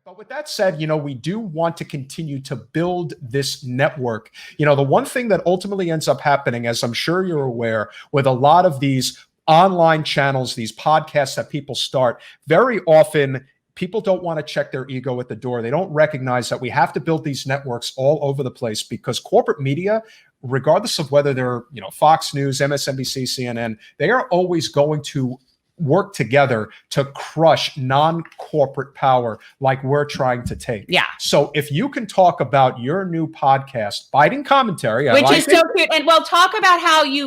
But with that said, we do want to continue to build this network. The one thing that ultimately ends up happening, as I'm sure you're aware, with a lot of these online channels, these podcasts that people start, very often people don't want to check their ego at the door. They don't recognize that we have to build these networks all over the place, because corporate media, regardless of whether they're, Fox News, MSNBC, CNN, they are always going to work together to crush non-corporate power like we're trying to take. Yeah. So if you can talk about your new podcast, Biting Commentary, which is so cute. And we'll talk about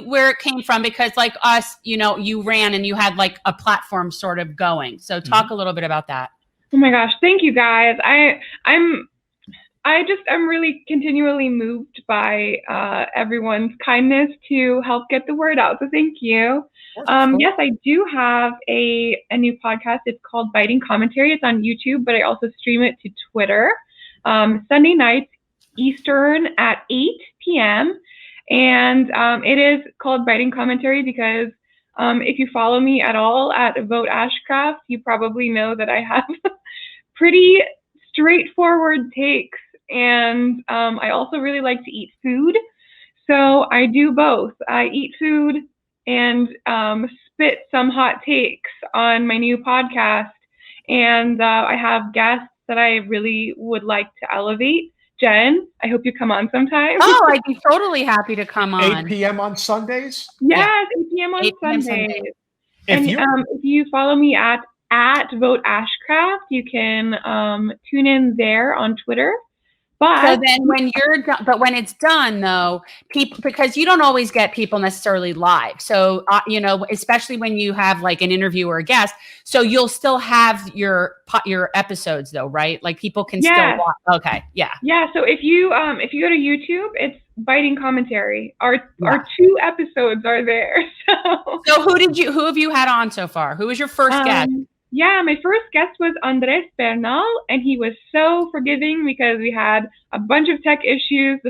where it came from, because like us, you ran and you had like a platform sort of going. So talk a little bit about that. Oh my gosh. Thank you guys. I'm really continually moved by everyone's kindness to help get the word out. So thank you. Yes, I do have a new podcast. It's called Biting Commentary. It's on YouTube, but I also stream it to Twitter Sunday nights Eastern at 8 p.m. And it is called Biting Commentary because if you follow me at all at Vote Ashcraft, you probably know that I have pretty straightforward takes. And I also really like to eat food. So I do both. I eat food and spit some hot takes on my new podcast. And I have guests that I really would like to elevate. Jen, I hope you come on sometime. Oh, I'd be totally happy to come on. 8 p.m. on Sundays? Yes, 8 p.m. on Sundays. And if you follow me at Vote Ashcraft, you can tune in there on Twitter. So then when you're done, but when it's done though, people, because you don't always get people necessarily live. So, especially when you have like an interview or a guest, so you'll still have your episodes though, right? Like people can still watch. Okay. Yeah. Yeah. So if you go to YouTube, it's Biting Commentary. Our 2 episodes are there. So who have you had on so far? Who was your first guest? Yeah, my first guest was Andres Bernal, and he was so forgiving because we had a bunch of tech issues.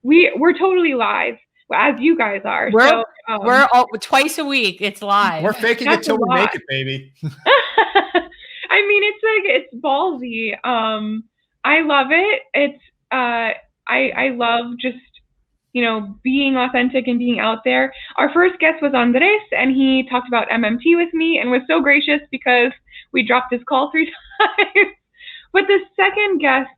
We're totally live, as you guys are. We're all, twice a week. It's live. We're faking it till we make it, baby. I mean, it's ballsy. I love it. It's I love just being authentic and being out there. Our first guest was Andres, and he talked about MMT with me and was so gracious because we dropped his call 3 times. But the second guest,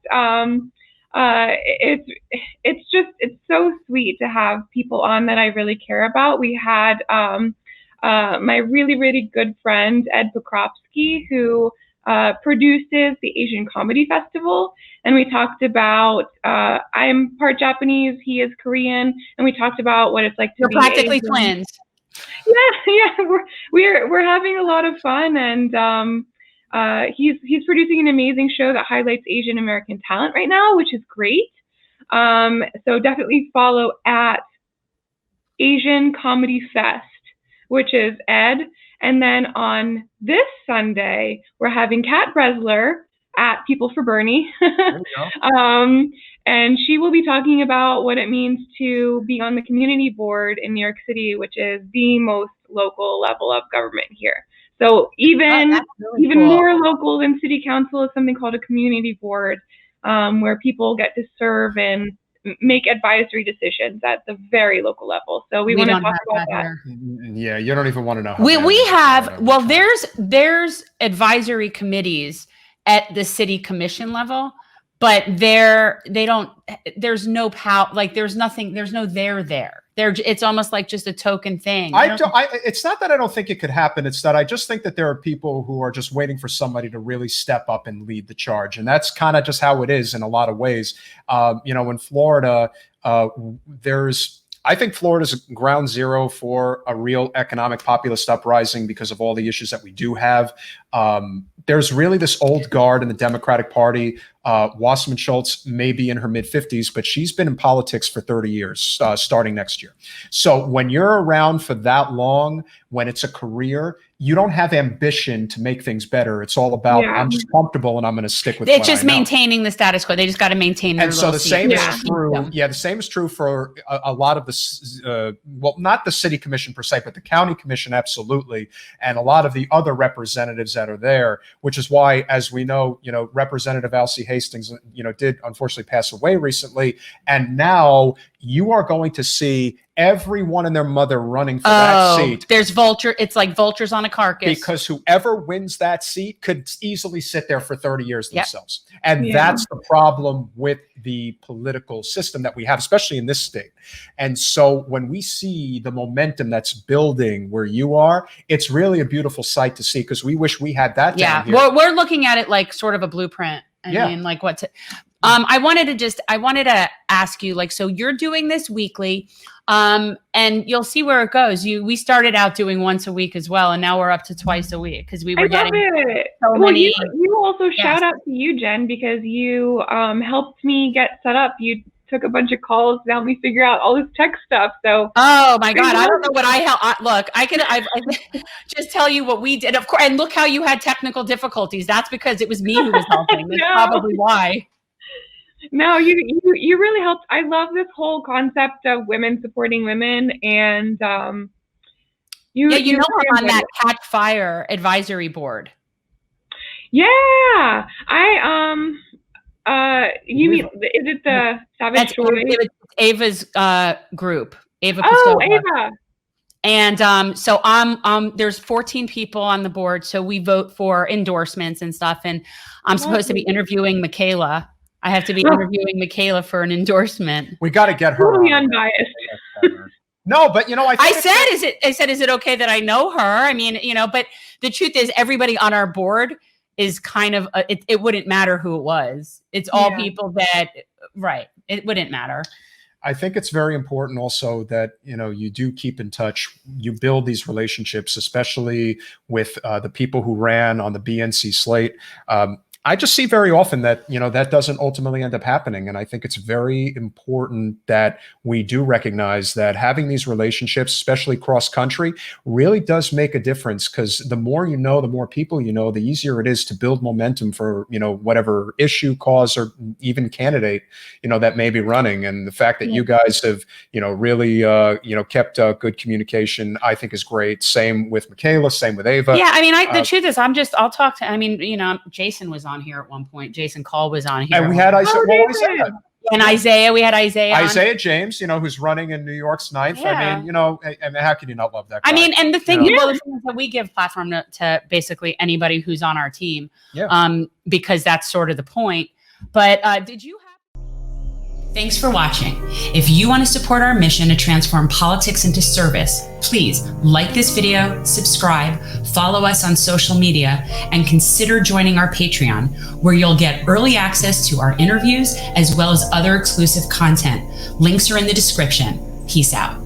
it's so sweet to have people on that I really care about. We had my really, really good friend, Ed Pokropsky, who produces the Asian Comedy Festival. And we talked about, I'm part Japanese, he is Korean, and we talked about what it's like to be practically Asian. Twins. Yeah, we're having a lot of fun, and he's producing an amazing show that highlights Asian American talent right now, which is great. So definitely follow at Asian Comedy Fest, which is Ed. And then on this Sunday, we're having Kat Bresler at People for Bernie. And she will be talking about what it means to be on the community board in New York City, which is the most local level of government here. So even cool. More local than city council is something called a community board, where people get to serve and make advisory decisions at the very local level. So we want to talk about that. Yeah, you don't even want to know how we have. Well, there's advisory committees at the city commission level, but there's no power. Like there's nothing. There's no there. It's almost like just a token thing. It's not that I don't think it could happen. It's that I just think that there are people who are just waiting for somebody to really step up and lead the charge. And that's kind of just how it is in a lot of ways. In Florida, I think Florida's ground zero for a real economic populist uprising because of all the issues that we do have. There's really this old guard in the Democratic Party Wasserman Schultz may be in her mid-50s, but she's been in politics for 30 years, starting next year. So when you're around for that long, when it's a career, you don't have ambition to make things better. It's all about, I'm just comfortable and I'm going to stick with it. It's just maintaining the status quo. They just got to maintain their And so the same is true. Yeah, the same is true for a lot of the, well, not the city commission per se, but the county commission, absolutely. And a lot of the other representatives that are there, which is why, as we know, Representative Alcee Hastings, did unfortunately pass away recently. And now you are going to see everyone and their mother running for that seat. There's it's like vultures on a carcass. Because whoever wins that seat could easily sit there for 30 years themselves. And that's the problem with the political system that we have, especially in this state. And so when we see the momentum that's building where you are, it's really a beautiful sight to see, because we wish we had that down here. Well, we're looking at it like sort of a blueprint. I mean, like what's it? I wanted to ask you, like, so you're doing this weekly, and you'll see where it goes. We started out doing once a week as well, and now we're up to twice a week because we were getting so many. You also shout out to you, Jen, because you helped me get set up. You took a bunch of calls to help me figure out all this tech stuff. So, oh my God, I don't know what look, I just tell you what we did, of course. And look how you had technical difficulties. That's because it was me who was helping. That's probably why. No, you really helped. I love this whole concept of women supporting women, and I'm on that Catch Fire advisory board. Yeah, you mean, is it the Savage Story? It's Ava's group. Ava. Oh, Ava. And so there's 14 people on the board, so we vote for endorsements and stuff. And I'm supposed to be interviewing Michaela. I have to be interviewing Michaela for an endorsement. We got to get her. Totally unbiased. No, but I said, is it okay that I know her? I mean, but the truth is, everybody on our board is kind of it wouldn't matter who it was. It's all people that it wouldn't matter. I think it's very important also that, you do keep in touch. You build these relationships, especially with the people who ran on the BNC slate. I just see very often that, that doesn't ultimately end up happening. And I think it's very important that we do recognize that having these relationships, especially cross country, really does make a difference, because the more the more people the easier it is to build momentum for, whatever issue, cause, or even candidate, that may be running. And the fact that you guys have, really, kept good communication, I think is great. Same with Michaela, same with Ava. Yeah. I mean, the truth is, I'll talk to, Jason was on here at one point. Jason Call was on here. And we had Isaiah. And Isaiah, we had Isaiah. Isaiah James, who's running in New York's 9th. Yeah. I mean, how can you not love that guy? I mean, and the thing, the thing is that we give platform to basically anybody who's on our team, because that's sort of the point. But Thanks for watching. If you want to support our mission to transform politics into service, please like this video, subscribe, follow us on social media, and consider joining our Patreon, where you'll get early access to our interviews as well as other exclusive content. Links are in the description. Peace out.